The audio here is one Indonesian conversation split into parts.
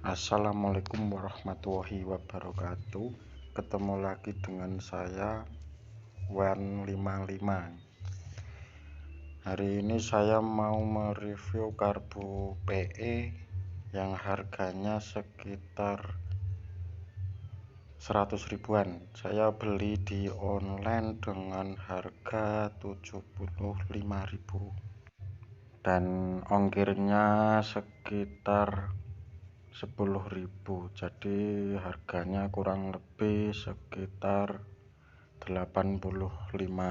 Assalamualaikum warahmatullahi wabarakatuh. Ketemu lagi dengan saya Wan55. Hari ini saya mau mereview Karbu PE yang harganya sekitar 100 ribuan. Saya beli di online dengan harga 75.000 dan ongkirnya sekitar 10.000, jadi harganya kurang lebih sekitar 85.000.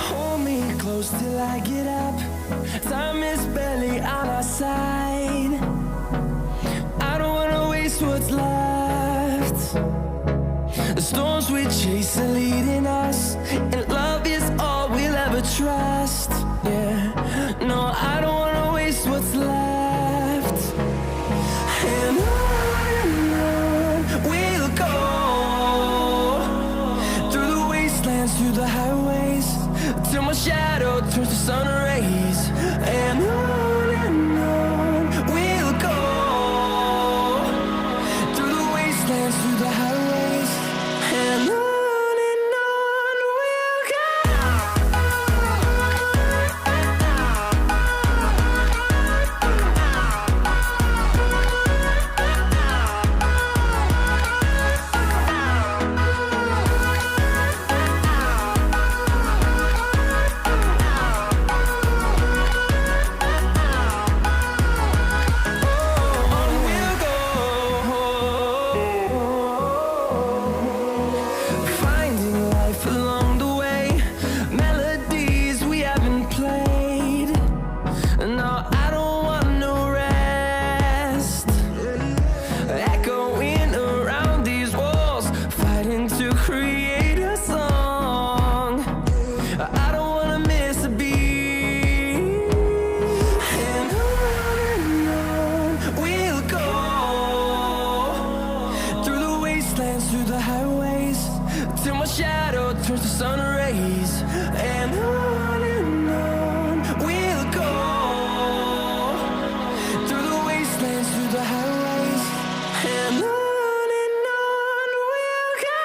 Hold me close till I get up. Time is barely on our side. I don't wanna waste what's left. The storms we chase are leading us, and love is all we'll ever trust. Yeah, no, I don't wanna waste what's left. And on we'll go, through the wastelands, through the highways, till my shadow turns to sun rays. And on we'll go, through the wastelands, through the highways, and on we'll go. Through the highways, till my shadow turns to sun rays. And on we'll go, through the wastelands, through the highways, and on we'll go.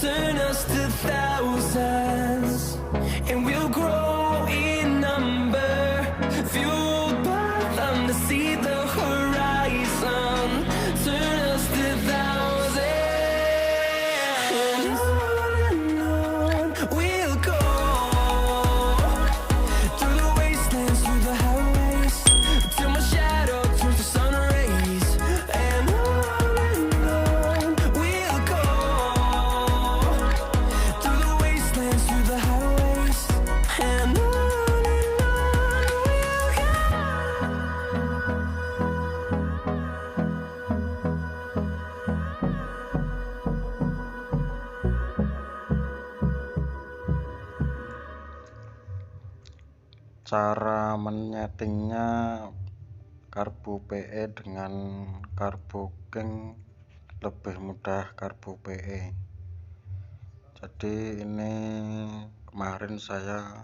Turn us to thousands, and we'll grow in number, fueled by them to see the horizon. Turn us to thousands, and on we'll go, through the wastelands, through the highways, till my shadow turns to sun rays. And on we'll go, through the wastelands, through the highways, and on we'll go. Cara menyetingnya Karbu PE dengan Karbu King lebih mudah Karbu PE. Jadi ini kemarin saya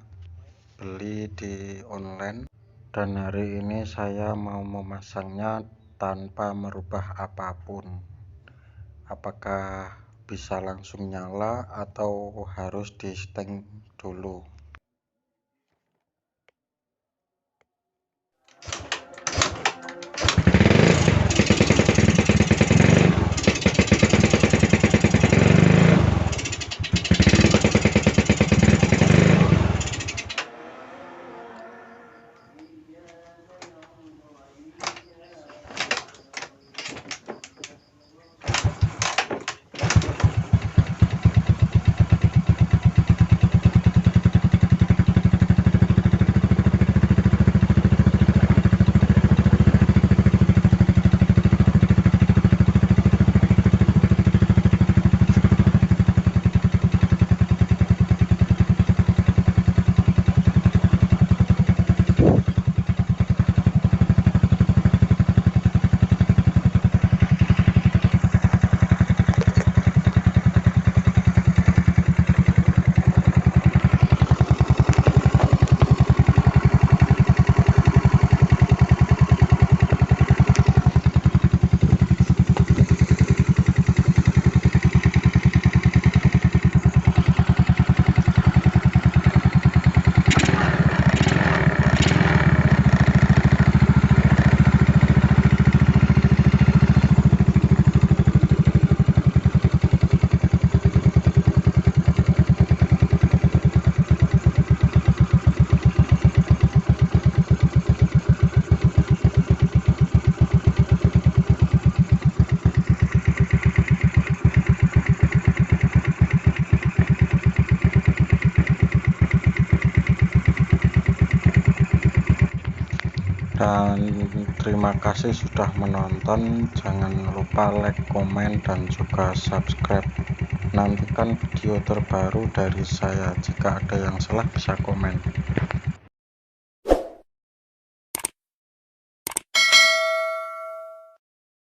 beli di online dan hari ini saya mau memasangnya tanpa merubah apapun. Apakah bisa langsung nyala atau harus di setting dulu? Terima kasih sudah menonton. Jangan lupa like, komen, dan juga subscribe. Nantikan video terbaru dari saya. Jika ada yang salah bisa komen.